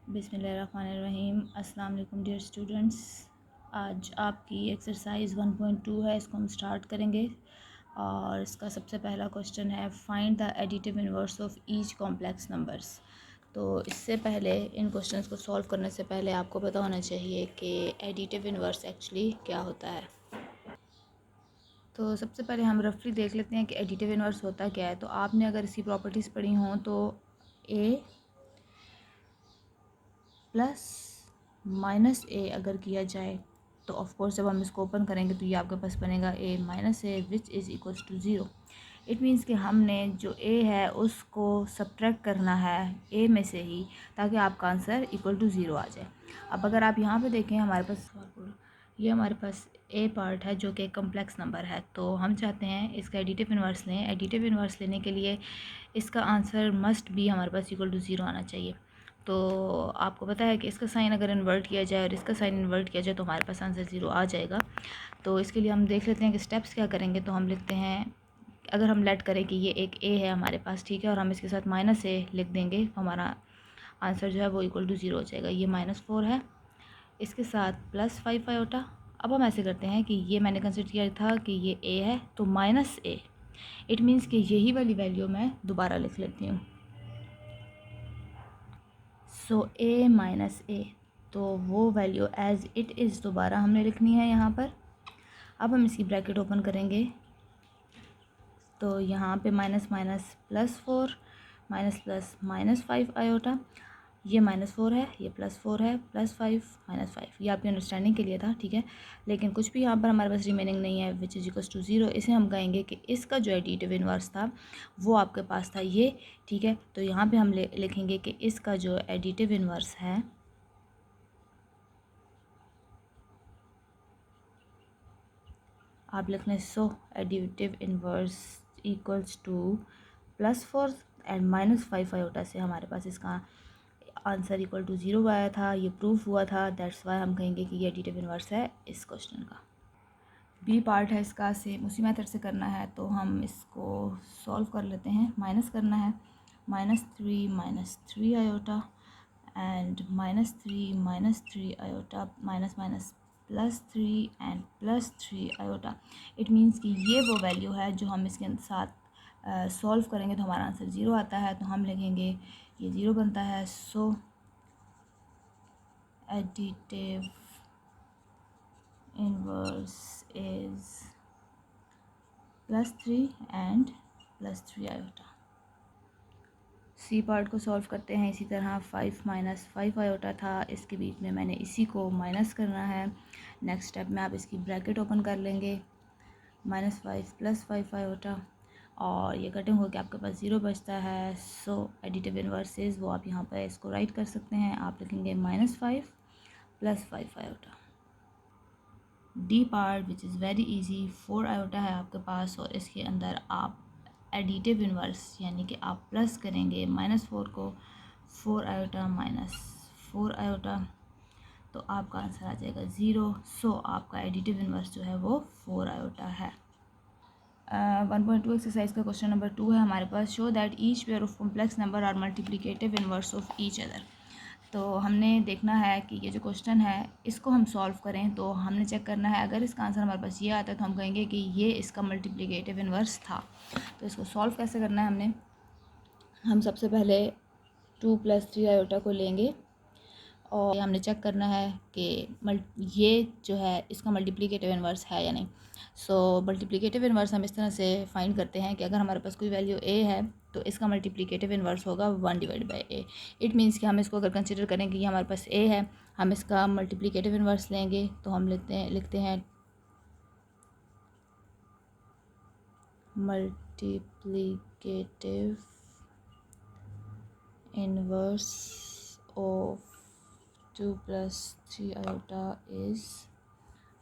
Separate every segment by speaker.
Speaker 1: बिस्मिल्लाहिर्रहमानिर्रहीम। अस्सलाम वालेकुम डियर स्टूडेंट्स। आज आपकी एक्सरसाइज 1.2 है, इसको हम स्टार्ट करेंगे और इसका सबसे पहला क्वेश्चन है find the additive inverse of each complex numbers. तो इससे पहले इन क्वेश्चंस को सॉल्व करने से पहले आपको पता होना चाहिए कि एडिटिव इन्वर्स एक्चुअली क्या होता है। तो सबसे पहले हम रफली देख लेते हैं कि एडिटिव इन्वर्स होता क्या है। तो आपने अगर इसकी प्रॉपर्टीज़ पढ़ी हों तो ए प्लस माइनस ए अगर किया जाए तो ऑफकोर्स जब हम इसको ओपन करेंगे तो ये आपके पास बनेगा A minus A which is equals to zero. It means कि हमने जो ए है उसको सब्ट्रैक्ट करना है ए में से ही, ताकि आपका आंसर इक्वल टू ज़ीरो आ जाए। अब अगर आप यहाँ पे देखें हमारे पास ए पार्ट है जो कि कम्प्लेक्स नंबर है, तो हम चाहते हैं इसका एडिटिव इन्वर्स लें। एडिटिव इन्वर्स लेने के लिए इसका आंसर मस्ट भी हमारे पास इक्वल टू ज़ीरो आना चाहिए। तो आपको पता है कि इसका साइन अगर इन्वर्ट किया जाए और इसका साइन इन्वर्ट किया जाए तो हमारे पास आंसर ज़ीरो आ जाएगा। तो इसके लिए हम देख लेते हैं कि स्टेप्स क्या करेंगे। तो हम लिखते हैं, अगर हम लेट करें कि ये एक ए है हमारे पास, ठीक है, और हम इसके साथ माइनस ए लिख देंगे तो हमारा आंसर जो है वो इक्वल टू ज़ीरो हो जाएगा। ये -4 है, इसके साथ +5 आयोटा। अब हम ऐसे करते हैं कि ये मैंने कंसिडर किया था कि ये ए है तो माइनस ए, इट मीन्स कि यही वाली वैल्यू मैं दोबारा लिख लेती हूँ। सो ए माइनस ए, तो वो वैल्यू एज़ इट इज़ दोबारा हमने लिखनी है यहाँ पर। अब हम इसकी ब्रैकेट ओपन करेंगे तो यहाँ पे minus minus +4 minus plus -5 iota. ये -4 है, ये +4 है, +5 -5, ये आपकी अंडरस्टैंडिंग के लिए था, ठीक है। लेकिन कुछ भी यहाँ पर हमारे पास रिमेनिंग नहीं है which is equals to zero. इसे हम कहेंगे कि इसका जो एडिटिव इन्वर्स था वो आपके पास था ये, ठीक है। तो यहाँ पे हम लिखेंगे कि इसका जो एडिटिव इन्वर्स है आप लिख लें so additive inverse equals to +4 and -5 iota से हमारे पास इसका आंसर इक्वल टू ज़ीरो आया था। ये प्रूफ हुआ था, दैट्स वाई हम कहेंगे कि ये एडिटिव इन्वर्स है इस क्वेश्चन का। बी पार्ट है इसका, सेम उसी मेथड से करना है। तो हम इसको सॉल्व कर लेते हैं। माइनस करना है, -3 iota and -3 iota, minus minus +3 and +3 iota. It means कि ये वो वैल्यू है जो हम इसके साथ सॉल्व करेंगे तो हमारा आंसर ज़ीरो आता है। तो हम लिखेंगे ये ज़ीरो बनता है। So additive inverse is +3 and +3 iota. C part को सॉल्व करते हैं इसी तरह। 5 -5 आयोटा था, इसके बीच में मैंने इसी को माइनस करना है। नेक्स्ट स्टेप में आप इसकी ब्रैकेट ओपन कर लेंगे, -5 +5 आयोटा, और ये कटिंग होकर आपके पास ज़ीरो बचता है। सो एडिटिव इन्वर्सेस वो आप यहाँ पर इसको राइट कर सकते हैं। आप लिखेंगे -5 +5 iota. D part which is very easy, 4 iota है आपके पास और इसके अंदर आप एडिटिव इन्वर्स यानी कि आप प्लस करेंगे -4 को, 4 आयोटा -4 आयोटा, तो आपका आंसर आ जाएगा ज़ीरो। सो आपका एडिटिव इन्वर्स जो है वो 4 आयोटा है। 1.2 एक्सरसाइज का क्वेश्चन नंबर 2 है हमारे पास। Show that each pair of complex number are multiplicative inverse of each other. तो हमने देखना है कि ये जो क्वेश्चन है इसको हम सॉल्व करें तो हमने चेक करना है, अगर इसका आंसर हमारे पास ये आता है तो हम कहेंगे कि ये इसका मल्टीप्लिकेटिव इन्वर्स था। तो इसको सॉल्व कैसे करना है, हम सबसे पहले 2 + 3 आयोटा को लेंगे और हमने चेक करना है कि ये जो है इसका मल्टीप्लिकेटिव इन्वर्स है या नहीं। सो मल्टीप्लिकेटिव इन्वर्स हम इस तरह से फाइंड करते हैं कि अगर हमारे पास कोई वैल्यू ए है तो इसका मल्टीप्लिकेटिव इन्वर्स होगा 1/a। इट मीन्स कि हम इसको अगर कंसिडर करें कि ये हमारे पास ए है, हम इसका मल्टीप्लिकेटिव इन्वर्स लेंगे तो हम लिखते हैं multiplicative inverse of 2 + 3 iota is,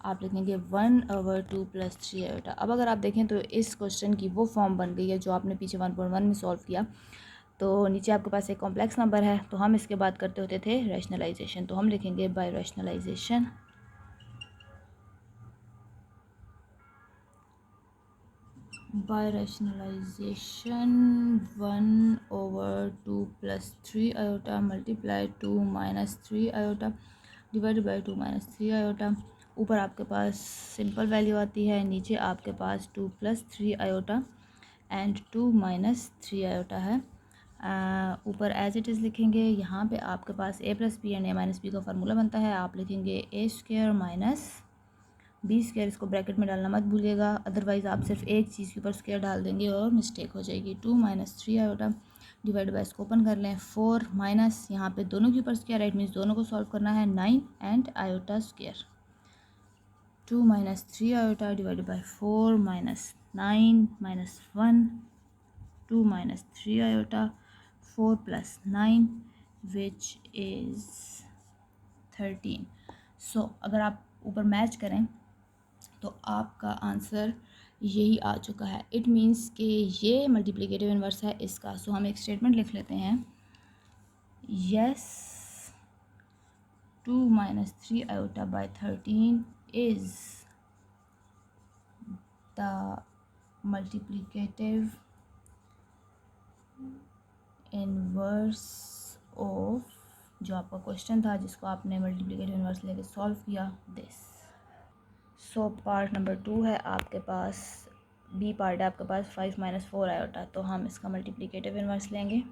Speaker 1: आप लिखेंगे 1/2 + 3 आयोटा। अब अगर आप देखें तो इस क्वेश्चन की वो फॉर्म बन गई है जो आपने पीछे 1.1 में सॉल्व किया। तो नीचे आपके पास एक कॉम्प्लेक्स नंबर है, तो हम इसके बाद करते होते थे रैशनलाइजेशन। तो हम लिखेंगे by rationalization by rationalization 1/2 + 3 iota multiply 2 - 3 iota divided by 2 - 3 iota. ऊपर आपके पास सिंपल वैल्यू आती है, नीचे आपके पास 2 + 3 आयोटा एंड 2 - 3 आयोटा है। ऊपर एज इट इज़ लिखेंगे। यहाँ पे आपके पास a + b and a - b का फार्मूला बनता है। आप लिखेंगे a² - b²। इसको ब्रैकेट में डालना मत भूलिएगा, अदरवाइज़ आप सिर्फ एक चीज़ के ऊपर स्क्वायर डाल देंगे और मिस्टेक हो जाएगी। 2 - 3 आयोटा डिवाइड बाय, इसको ओपन कर लें, 4 माइनस यहाँ पे दोनों के ऊपर स्क्वायर, इट मीन्स दोनों को सॉल्व करना है, 9 and iota square. 2 - 3 iota divided bye 4 - 9 - 1 2 - 3 iota 4 + 9 which is 13। सो अगर आप ऊपर मैच करें तो आपका आंसर यही आ चुका है। इट मीन्स कि ये मल्टीप्लिकेटिव इन्वर्स है इसका। सो हम एक स्टेटमेंट लिख लेते हैं, yes 2 - 3 iota by 13 is the multiplicative inverse of, जो आपका क्वेश्चन था जिसको आपने मल्टीप्लिकेटिव इन्वर्स लेके सॉल्व किया, दिस। सो पार्ट नंबर 2 है आपके पास, बी पार्ट है आपके पास 5 - 4 आयोटा। तो हम इसका मल्टीप्लिकेटिव इन्वर्स लेंगे।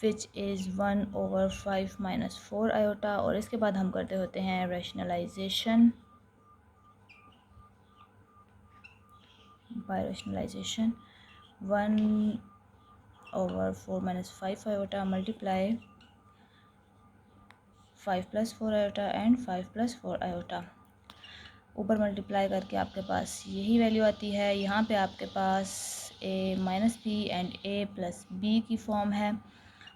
Speaker 1: Which is 1/5 - 4 iota. और इसके बाद हम करते होते हैं rationalization. By rationalization 1/4 - 5 iota multiply 5 + 4 iota and 5 + 4 iota. ऊपर मल्टीप्लाई करके आपके पास यही वैल्यू आती है। यहाँ पे आपके पास a - b and a + b की फॉर्म है।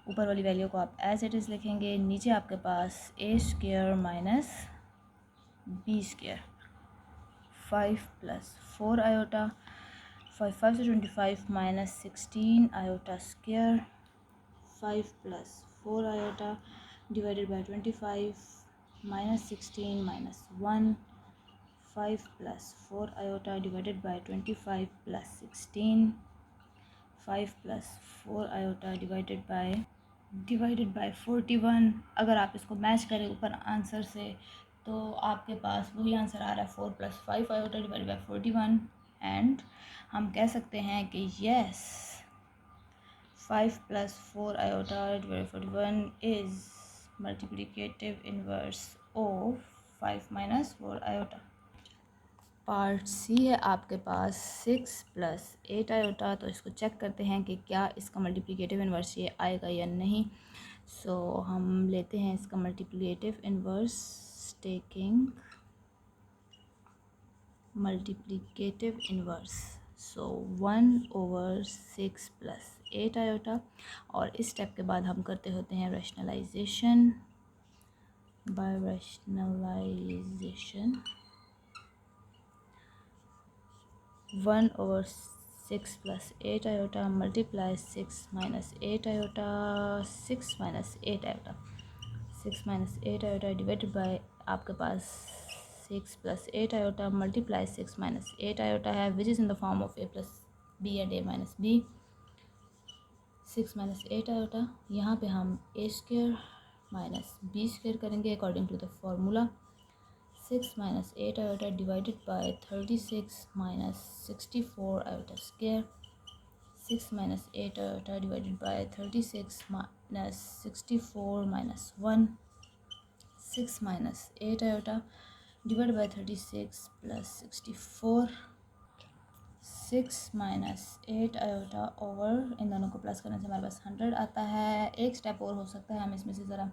Speaker 1: ऊपर वाली वैल्यू को आप एज इट इज़ लिखेंगे। नीचे आपके पास a² - b², 5 + 4 आयोटा, 5 5 से 25 - 16 iota square, 5 + 4 iota divided bye 25 - 16 - 1, 5 + 4 iota divided bye 25 + 16, 5 + 4 iota divided bye 41। अगर आप इसको मैच करें ऊपर आंसर से तो आपके पास वही आंसर आ रहा है, 4 + 5 आयोटा डिवाइडेड बाय 41। एंड हम कह सकते हैं कि yes 5 + 4 iota divided by 41 is multiplicative inverse of 5 - 4 iota। Part सी है आपके पास 6 + 8 आयोटा। तो इसको चेक करते हैं कि क्या इसका मल्टीप्लिकेटिव इन्वर्स ये आएगा या नहीं। सो हम लेते हैं इसका multiplicative inverse, taking multiplicative inverse. So 1/6 + 8 iota. और इस स्टेप के बाद हम करते होते हैं rationalization. By rationalization 1/6 + 8 iota multiply 6 - 8 iota, 6 - 8 iota, 6 - 8 iota divided by आपके पास 6 + 8 आयोटा मल्टीप्लाई 6 - 8 आयोटा है, which is in the form of a + b and a - b। 6 - 8 iota, यहाँ पे हम a² - b² करेंगे according to the formula. 6 - 8 iota divided by 36 - 64 iota square, 6 - 8 iota divided by 36 - 64 - 1, 6 - 8 iota divided by 36 + 64, 6 - 8 iota over, इन दोनों को plus करने से हमारे पास 100 आता है। एक स्टेप और हो सकता है, हम इसमें से ज़रा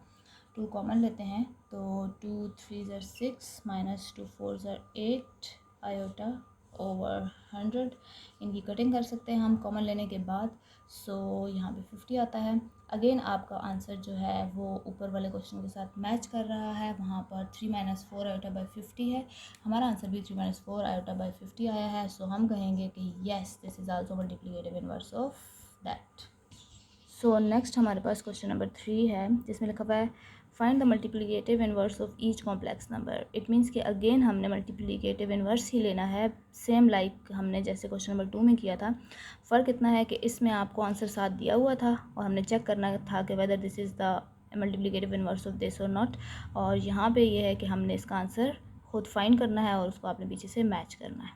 Speaker 1: 2 कॉमन लेते हैं तो 2 3 ज़र 6 - 2 4 ज़र 8 आयोटा ओवर 100। इनकी कटिंग कर सकते हैं हम कॉमन लेने के बाद। सो यहाँ पे 50 आता है। अगेन आपका आंसर जो है वो ऊपर वाले क्वेश्चन के साथ मैच कर रहा है। वहाँ पर 3 - 4 आयोटा बाई 50 है, हमारा आंसर भी 3 - 4 आयोटा बाई 50 आया है। सो हम कहेंगे कि yes this is also multiplicative inverse of that. So next हमारे पास क्वेश्चन नंबर 3 है, जिसमें लिखा हुआ है find the multiplicative inverse of each complex number. It means कि अगेन हमने मल्टीप्लिकेटिव इनवर्स ही लेना है, सेम लाइक हमने जैसे क्वेश्चन नंबर 2 में किया था। फ़र्क इतना है कि इसमें आपको आंसर साथ दिया हुआ था और हमने चेक करना था कि whether this is the multiplicative inverse of this और नॉट, और यहाँ पे ये है कि हमने इसका आंसर खुद फाइंड करना है और उसको आपने पीछे से मैच करना है।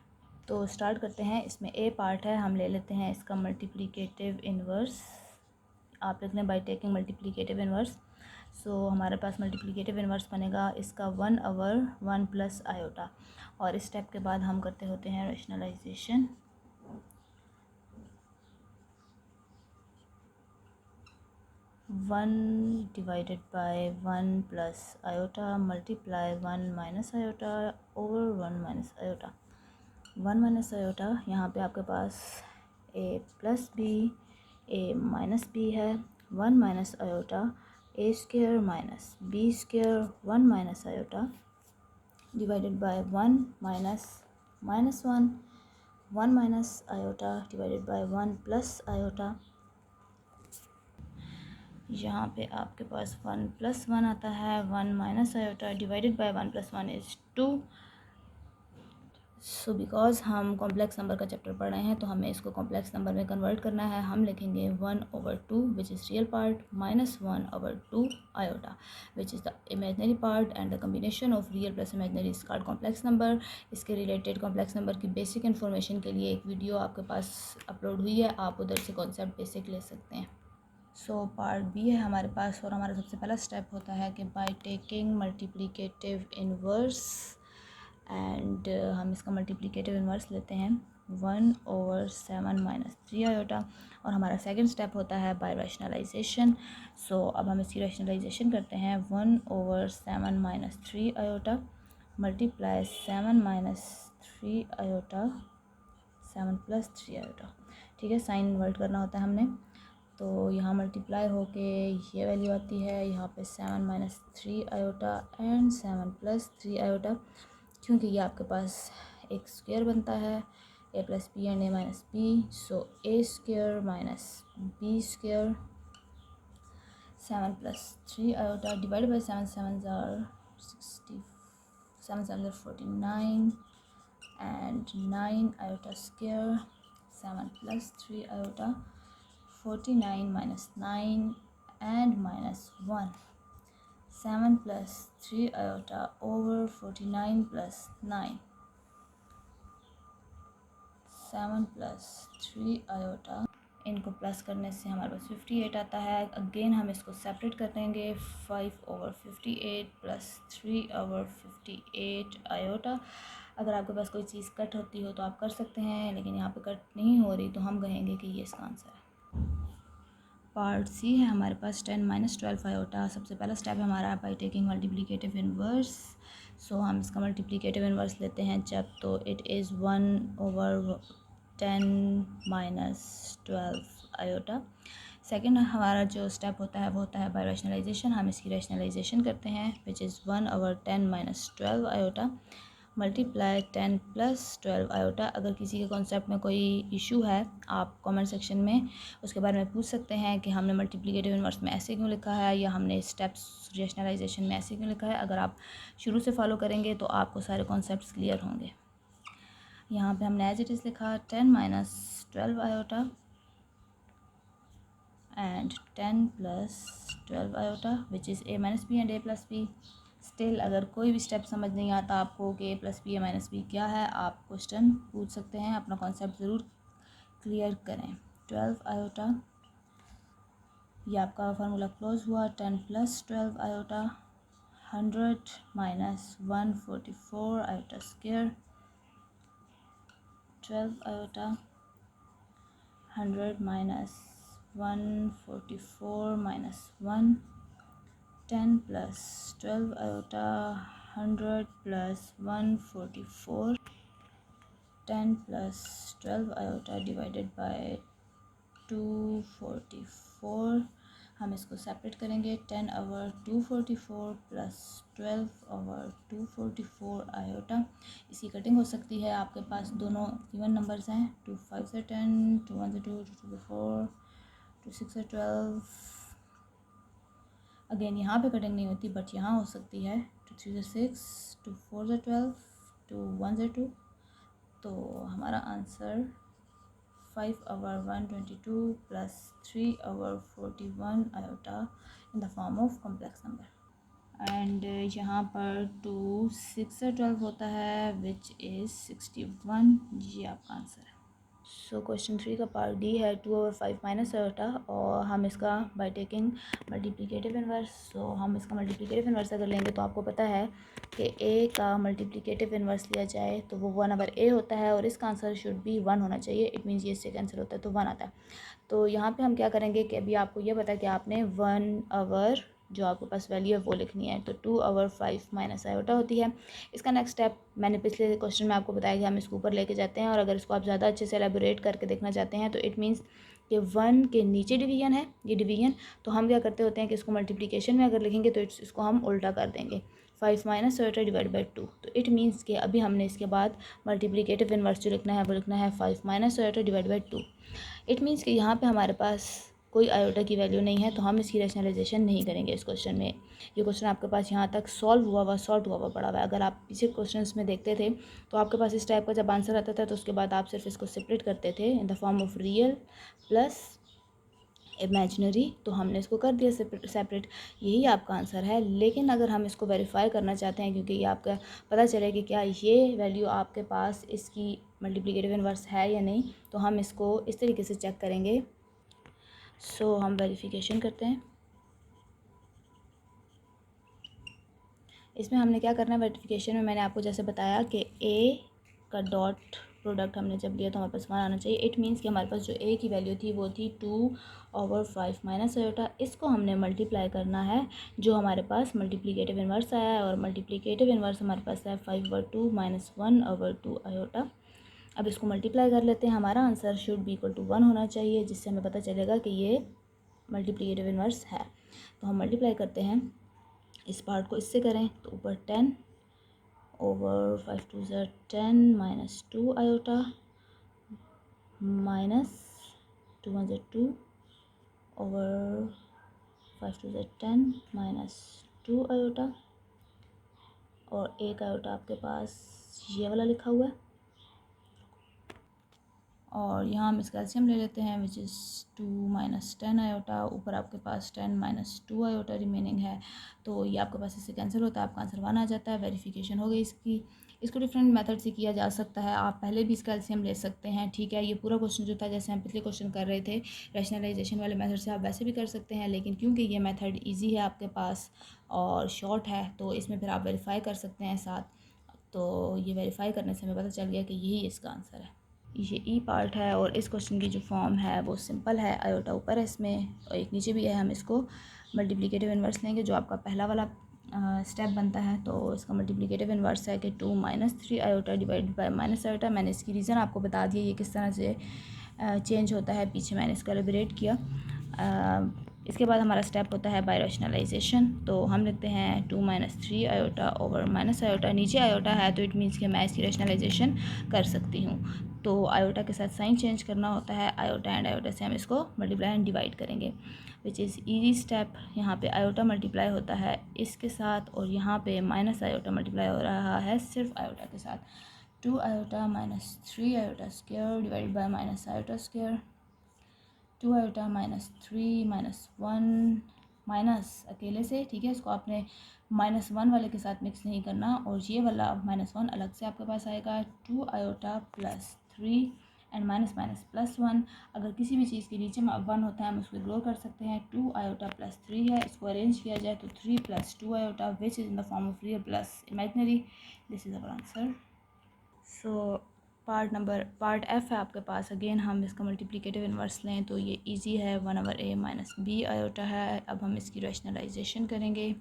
Speaker 1: तो स्टार्ट करते हैं। इसमें ए पार्ट है, हम ले लेते हैं इसका मल्टीप्लिकेटिव इनवर्स। आप लिख लें बाय टेकिंग मल्टीप्लिकेटिव इनवर्स। सो हमारे पास मल्टीप्लिकेटिव इनवर्स बनेगा इसका 1/1 प्लस आयोटा, और इस स्टेप के बाद हम करते होते हैं rationalization. One divided by 1 plus iota multiply 1 minus iota over 1 minus iota. 1 minus iota, यहाँ पे आपके पास a plus b a minus b है। 1 minus iota A square minus B square 1 minus iota divided by 1 minus minus 1 minus iota divided by 1 plus iota. यहाँ पे आपके पास 1 plus 1 आता है। 1 minus iota divided by 1 plus 1 is 2। So because हम complex number का chapter पढ़ रहे हैं तो हमें इसको कॉम्प्लेक्स नंबर में कन्वर्ट करना है। हम लिखेंगे 1/2 which is real part minus 1/2 iota which is the imaginary part, and the combination of real plus imaginary is called complex number. इसके रिलेटेड कॉम्प्लेक्स नंबर की बेसिक इन्फॉर्मेशन के लिए एक वीडियो आपके पास अपलोड हुई है, आप उधर से कॉन्सेप्ट बेसिक ले सकते हैं। सो पार्ट बी है हमारे पास, और हमारा सबसे पहला स्टेप होता है कि by taking multiplicative inverse, and हम इसका मल्टीप्लिकेटिव इनवर्स लेते हैं 1/7 माइनस 3 आयोटा, और हमारा सेकंड स्टेप होता है बाय रैशनलाइजेशन। सो अब हम इसकी रैशनलाइजेशन करते हैं। 1/7 minus 3 iota multiply 7 minus 3 iota 7 plus 3 iota. ठीक है, साइन इन्वर्ट करना होता है हमने। तो यहाँ मल्टीप्लाई होके ये वैल्यू आती है, यहाँ पे 7 minus 3 iota and 7 plus 3 iota, क्योंकि ये आपके पास एक स्क्वायर बनता है, A plus B and A minus B. So A square minus B square 7 plus 3 iota divide by 7 7 आर 60 7 7 49 and 9 iota square 7 plus 3 iota 49 minus 9 and minus 1 7 plus 3 iota over 49 plus 9 7 plus 3 iota। इनको plus करने से हमारे पास 58 आता है। Again हम इसको separate कर देंगे। 5/58 प्लस 3/58 आयोटा। अगर आपके पास कोई चीज़ कट होती हो तो आप कर सकते हैं, लेकिन यहाँ पे कट नहीं हो रही तो हम कहेंगे कि ये इसका आंसर है। पार्ट सी है हमारे पास 10 माइनस 12 आयोटा। सबसे पहला स्टेप है हमारा बाई टेकिंग मल्टीप्लिकेटिव इनवर्स। सो हम इसका मल्टीप्लिकेटिव इनवर्स लेते हैं जब, तो it is 1/10 minus 12 iota. Second हमारा जो स्टेप होता है वो होता है बाय रैशनलाइजेशन। हम इसकी रैशनलाइजेशन करते हैं which is 1/10 minus 12 iota multiply 10 plus 12 iota. अगर किसी के कॉन्सेप्ट में कोई इशू है आप कमेंट सेक्शन में उसके बारे में पूछ सकते हैं कि हमने मल्टीप्लिकेटिव इनवर्स में ऐसे क्यों लिखा है, या हमने स्टेप्स रैशनलाइजेशन में ऐसे क्यों लिखा है। अगर आप शुरू से फॉलो करेंगे तो आपको सारे कॉन्सेप्ट्स क्लियर होंगे। यहाँ पे हमने एज इट इज़ लिखा 10 minus 12 iota and 10 plus 12 iota which is a minus B and A plus b. Still अगर कोई भी स्टेप समझ नहीं आता आपको कि a plus b a minus b क्या है, आप क्वेश्चन पूछ सकते हैं, अपना कॉन्सेप्ट ज़रूर क्लियर करें। 12 आयोटा, ये आपका फार्मूला क्लोज हुआ। 10 plus 12 iota 100 minus 144 iota square 12 iota 100 minus 144 minus 1 10 plus 12 iota 100 plus 144 10 plus 12 iota divided by 244। हम इसको सेपरेट करेंगे। 10/244 प्लस 12/244 आयोटा। इसकी कटिंग हो सकती है, आपके पास दोनों इवन नंबर्स हैं। 2 5 से 10, 2 1 से 2, 2 2 4, 2 6 12, अगेन यहाँ पे कटिंग नहीं होती बट यहाँ हो सकती है। 2 3 6, 2 4 12, 2 1 2, तो हमारा answer 5/122 plus 3/41 iota in the form of complex number. And यहाँ पर 2 6 12 होता है विच इज़ 61। ये आपका आंसर है। सो क्वेश्चन 3 का पार्ट डी है 2/5 माइनस आयोटा, और हम इसका बाय टेकिंग मल्टीप्लिकेटिव इन्वर्स। सो हम इसका मल्टीप्लिकेटिव इन्वर्स अगर लेंगे तो आपको पता है कि ए का मल्टीप्लिकेटिव इन्वर्स लिया जाए तो वो 1/a होता है, और इसका आंसर शुड भी 1 होना चाहिए। इट मीन्स ये इससे कैंसिल होता है तो 1 आता है। तो यहाँ पे हम क्या करेंगे कि अभी आपको ये पता है कि आपने 1/, जो आपके पास वैल्यू है वो लिखनी है, तो 2/5 माइनस आयोटा होती है। इसका नेक्स्ट स्टेप मैंने पिछले क्वेश्चन में आपको बताया कि हम इसको ऊपर लेके जाते हैं, और अगर इसको आप ज़्यादा अच्छे से एलेबोरेट करके देखना चाहते हैं तो इट मीन्स कि 1 के नीचे डिवीजन है, ये डिवीजन, तो हम क्या करते होते हैं कि इसको मल्टीप्लिकेशन में अगर लिखेंगे तो इसको हम उल्टा कर देंगे, 5 माइनस आयोटा डिवाइड बाई 2। तो इट मीन्स कि अभी हमने इसके बाद मल्टीप्लिकेटिव इन्वर्स जो लिखना है वो लिखना है 5 minus iota divide by 2। It means कि यहाँ पे हमारे पास कोई आयोटा की वैल्यू नहीं है, तो हम इसकी रैशनलाइजेशन नहीं करेंगे इस क्वेश्चन में। ये क्वेश्चन आपके पास यहाँ तक सॉल्व हुआ पड़ा हुआ है। अगर आप पीछे क्वेश्चंस में देखते थे तो आपके पास इस टाइप का जब आंसर आता था तो उसके बाद आप सिर्फ इसको सेपरेट करते थे इन the form of real plus imaginary, तो हमने इसको कर दिया सेपरेट। यही आपका आंसर है। लेकिन अगर हम इसको वेरीफाई करना चाहते हैं, क्योंकि ये आपका पता चले कि क्या ये वैल्यू आपके पास इसकी मल्टीप्लिकेटिव इन्वर्स है या नहीं, तो हम इसको इस तरीके से चेक करेंगे। सो हम वेरिफिकेशन करते हैं। इसमें हमने क्या करना है वेरिफिकेशन में, मैंने आपको जैसे बताया कि ए का डॉट प्रोडक्ट हमने जब लिया तो हमारे पास 1 आना चाहिए। इट मीन्स कि हमारे पास जो ए की वैल्यू थी वो थी 2/5 माइनस आयोटा। इसको हमने मल्टीप्लाई करना है जो हमारे पास मल्टीप्लिकेटिव इन्वर्स आया है, और मल्टीप्लिकेटिव इन्वर्स हमारे पास है 5/2 माइनस 1/2 आयोटा। अब इसको मल्टीप्लाई कर लेते हैं। हमारा answer should be equal to 1 होना चाहिए, जिससे हमें पता चलेगा कि ये मल्टीप्लिकेटिव इन्वर्स है। तो हम मल्टीप्लाई करते हैं, इस पार्ट को इससे करें तो ऊपर 10 over 5 2 10 minus 2 iota minus 2 1 2 over 5 2 10 minus 2 iota, और एक आयोटा आपके पास ये वाला लिखा हुआ है, और यहाँ हम इसका एलसीएम ले लेते हैं विच इज़ 2 माइनस 10 आयोटा। ऊपर आपके पास 10 माइनस 2 आयोटा रिमेनिंग है, तो ये आपके पास इससे कैंसिल होता है, आपका आंसर 1 आ जाता है। वेरिफिकेशन हो गई इसकी। इसको डिफरेंट मेथड से किया जा सकता है, आप पहले भी इसका एलसीएम ले सकते हैं, ठीक है। ये पूरा क्वेश्चन जो था जैसे हम पिछले क्वेश्चन कर रहे थे रैशनलाइजेशन वाले मेथड से, आप वैसे भी कर सकते हैं, लेकिन क्योंकि ये मेथड ईजी है आपके पास और शॉर्ट है तो इसमें फिर आप वेरीफाई कर सकते हैं साथ। तो ये वेरीफाई करने से हमें पता चल गया कि यही इसका आंसर है। ये ई पार्ट है, और इस क्वेश्चन की जो फॉर्म है वो सिंपल है। आयोटा ऊपर है इसमें और एक नीचे भी है। हम इसको मल्टीप्लिकेटिव इन्वर्स लेंगे जो आपका पहला वाला स्टेप बनता है। तो इसका मल्टीप्लिकेटिव इन्वर्स है कि 2 minus 3 iota divided bye minus iota. मैंने इसकी रीज़न आपको बता दिया ये किस तरह से चेंज होता है, पीछे मैंने इसका एलिब्रेट किया। इसके बाद हमारा स्टेप होता है बाय रैशनलाइजेशन। तो हम लिखते हैं 2 minus 3 iota over minus iota. नीचे आयोटा है तो इट मीन्स कि मैं इसकी रैशनलाइजेशन कर सकती हूँ। तो आयोटा के साथ साइन चेंज करना होता है, आयोटा एंड आयोटा से हम इसको मल्टीप्लाई एंड डिवाइड करेंगे, विच इज़ ईजी स्टेप। यहाँ पे आयोटा मल्टीप्लाई होता है इसके साथ, और यहाँ पे माइनस आयोटा मल्टीप्लाई हो रहा है सिर्फ आयोटा के साथ। 2 iota minus 3 iota square divide by minus iota square. 2 iota minus 3 minus 1 minus अकेले से, ठीक है। इसको आपने -1 वाले के साथ मिक्स नहीं करना, और ये वाला -1 अलग से आपके पास आएगा। 2 iota plus 3 and minus minus plus 1। अगर किसी भी चीज़ के नीचे में 1 होता है हम उसको इग्नोर कर सकते हैं। 2 आयोटा प्लस 3 है, इसको अरेंज किया जाए तो 3 plus 2 iota which is in the form of real plus imaginary. This is our answer. So part F है आपके पास। अगेन हम इसका मल्टीप्लिकेटिव इन्वर्स लें तो ये इजी है, 1/a माइनस b आयोटा है। अब हम इसकी रैशनलाइजेशन करेंगे।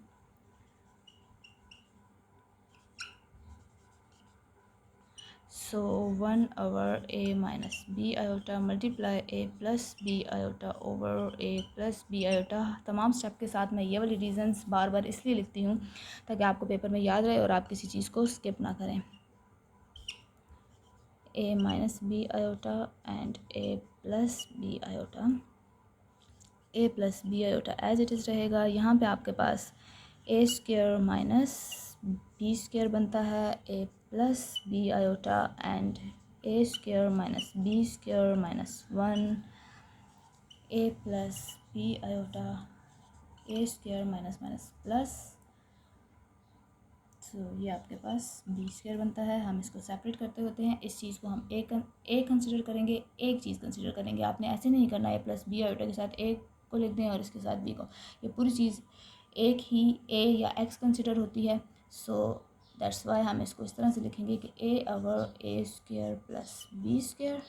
Speaker 1: सो 1/a minus b iota multiply a plus b iota over a plus b iota. तमाम स्टेप के साथ मैं ये वाली रीजंस बार बार इसलिए लिखती हूँ ताकि आपको पेपर में याद रहे और आप किसी चीज़ को स्किप ना करें। a minus b iota and a plus b iota A plus B iota as it is रहेगा। यहाँ पे आपके पास A square minus B square बनता है A plus B iota and A square minus B square minus 1 A plus B iota A square minus minus plus. तो ये आपके पास बी स्क्वायर बनता है। हम इसको सेपरेट करते होते हैं। इस चीज़ को हम ए कंसिडर करेंगे, एक चीज़ कंसिडर करेंगे। आपने ऐसे नहीं करना है प्लस बी आयोटा के साथ ए को लिख दें और इसके साथ बी को। ये पूरी चीज़ एक ही ए या एक्स कंसिडर होती है। सो दैट्स वाई हम इसको इस तरह से लिखेंगे कि A over A square plus B square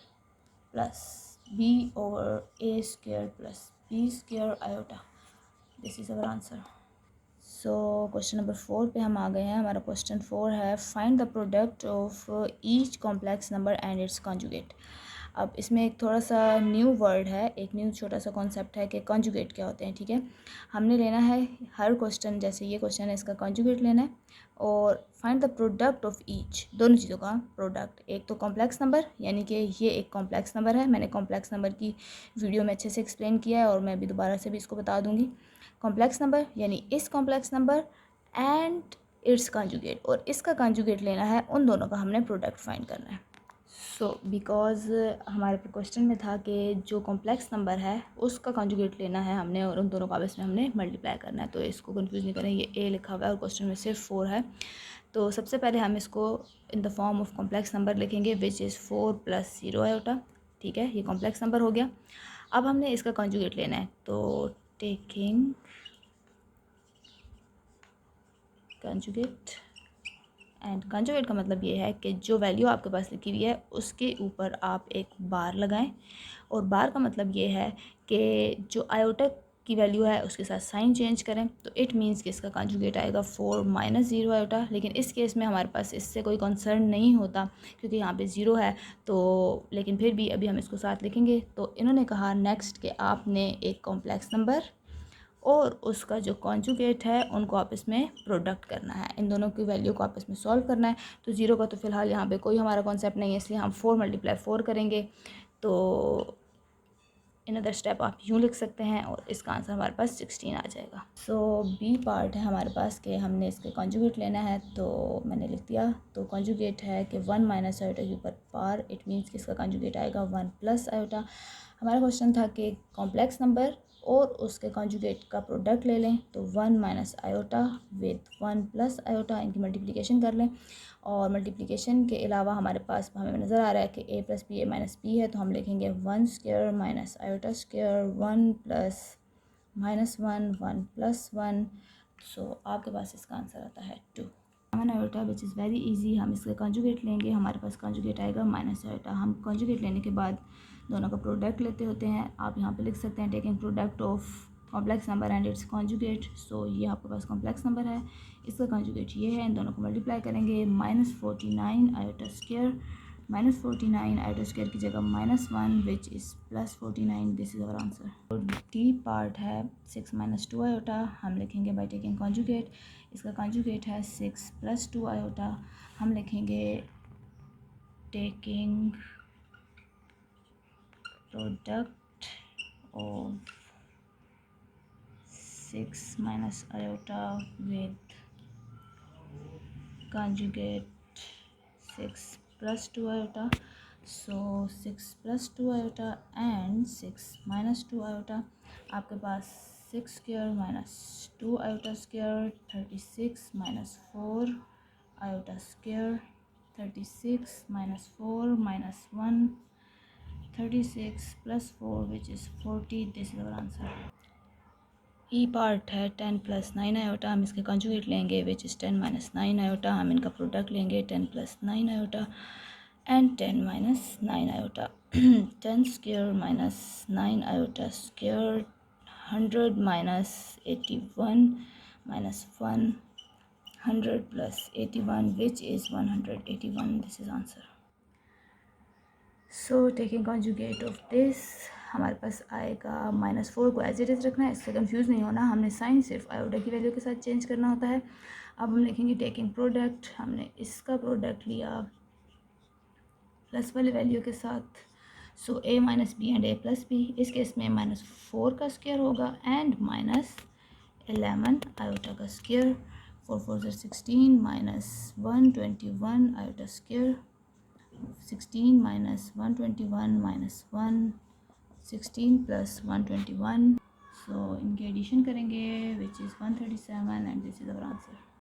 Speaker 1: plus B over A square plus B square iota. This is our answer. So question number 4 पे हम आ गए हैं। हमारा क्वेश्चन 4 है find the product of each complex number and its conjugate. अब इसमें एक थोड़ा सा न्यू वर्ड है, एक न्यू छोटा सा कॉन्सेप्ट है कि कॉन्जुगेट क्या होते हैं। ठीक है, हमने लेना है हर क्वेश्चन, जैसे ये क्वेश्चन है इसका कॉन्जुगेट लेना है और find the product of each, दोनों चीज़ों का प्रोडक्ट। एक तो कॉम्प्लेक्स नंबर, यानी कि ये एक कॉम्प्लेक्स नंबर है। मैंने कॉम्प्लेक्स नंबर की वीडियो में अच्छे से एक्सप्लेन किया है और मैं अभी दोबारा से भी इसको बता दूँगी। कॉम्प्लेक्स नंबर यानी इस complex number and its conjugate, और इसका कॉन्जुगेट लेना है, उन दोनों का हमने प्रोडक्ट फाइंड करना है। सो बिकॉज हमारे क्वेश्चन में था कि जो कॉम्प्लेक्स नंबर है उसका कॉन्जुगेट लेना है हमने और उन दोनों का आपस में हमने मल्टीप्लाई करना है। तो इसको कंफ्यूज नहीं करें, ये ए लिखा हुआ है और क्वेश्चन में सिर्फ 4 है। तो सबसे पहले हम इसको इन the form of complex number लिखेंगे विच इज़ 4 प्लस 0 आयोटा। ठीक है, ये कॉम्प्लेक्स नंबर हो गया। अब हमने इसका कॉन्जुगेट लेना है, तो टेकिंग कंजुगेट, एंड कंजुगेट का मतलब ये है कि जो वैल्यू आपके पास लिखी हुई है उसके ऊपर आप एक बार लगाएं, और बार का मतलब ये है कि जो आयोटा की वैल्यू है उसके साथ साइन चेंज करें। तो इट मीन्स कि इसका कंजुगेट आएगा 4 माइनस 0 आयोटा। लेकिन इस केस में हमारे पास इससे कोई कंसर्न नहीं होता क्योंकि यहाँ पे 0 है। तो लेकिन फिर भी अभी हम इसको साथ लिखेंगे। तो इन्होंने कहा नेक्स्ट कि आपने एक कॉम्प्लेक्स नंबर और उसका जो कॉन्जुगेट है उनको आपस में प्रोडक्ट करना है, इन दोनों की वैल्यू को आपस में सॉल्व करना है। तो 0 का तो फिलहाल यहाँ पे कोई हमारा कॉन्सेप्ट नहीं है, इसलिए हम 4 मल्टीप्लाई 4 करेंगे। तो इन अदर स्टेप आप यूँ लिख सकते हैं और इसका आंसर हमारे पास 16 आ जाएगा। सो बी पार्ट है हमारे पास कि हमने इसके कॉन्जुगेट लेना है, तो मैंने लिख दिया। तो कॉन्जुगेट है कि 1 माइनस आयोटा के ऊपर पार, इट मीन्स कि इसका कॉन्जुगेट आएगा 1 प्लस आयोटा। हमारा क्वेश्चन था कि कॉम्प्लेक्स नंबर और उसके कॉन्जुगेट का प्रोडक्ट ले लें, तो 1 minus iota with 1 plus iota, इनकी मल्टीप्लिकेशन कर लें। और मल्टीप्लिकेशन के अलावा हमारे पास हमें नज़र आ रहा है कि a plus b a minus b है, तो हम लिखेंगे 1 square minus iota square 1 plus minus 1 plus 1। सो आपके पास इसका आंसर आता है 2 iota, which is very easy. हम इसका कॉन्जुगेट लेंगे, हमारे पास कॉन्जुगेट आएगा माइनस आयोटा। हम कॉन्जुगेट लेने के बाद दोनों का प्रोडक्ट लेते होते हैं। आप यहाँ पे लिख सकते हैं taking product of complex number and its conjugate. So ये आपके पास कॉम्प्लेक्स नंबर है, इसका कॉन्जुगेट ये है, इन दोनों को मल्टीप्लाई करेंगे। -49 आयोटा स्क्वायर, -49 आयोटा स्क्वायर की जगह -1 which is +49। This is our answer. और डी पार्ट है 6 माइनस 2 आयोटा, हम लिखेंगे बाय टेकिंग कॉन्जुगेट। इसका कॉन्जुगेट है 6 प्लस 2 आयोटा, हम लिखेंगे taking product of 6 minus iota with conjugate 6 plus 2 iota. So 6 plus 2 iota and 6 minus 2 iota, आपके पास 6 square minus 2 iota square 36 minus 4 iota square 36 minus 4 minus 1 36 plus 4 which is 40। this is our answer। E part है 10 plus 9 iota, हम इसके conjugate लेंगे which is 10 minus 9 iota. हम इनका product लेंगे 10 plus 9 iota and 10 minus 9 iota. 10 square minus 9 iota square 100 minus 81 minus 1 100 plus 81 which is 181। This is answer. So taking conjugate of this, हमारे पास आएगा -4 को एज इट इज़ रखना है, इससे कंफ्यूज नहीं होना। हमने साइन सिर्फ आयोटा की वैल्यू के साथ चेंज करना होता है। अब हम लिखेंगे टेकिंग प्रोडक्ट, हमने इसका प्रोडक्ट लिया प्लस वाले वैल्यू के साथ, so A minus B and A plus B, इस केस में -4 का स्क्वायर होगा एंड -11 आयोटा का स्क्वायर, 4 4 16 -121 आयोटा स्क्वायर, 16 -121 -1 16 + 121, सो इनके एडिशन करेंगे which is 137 and this is our answer.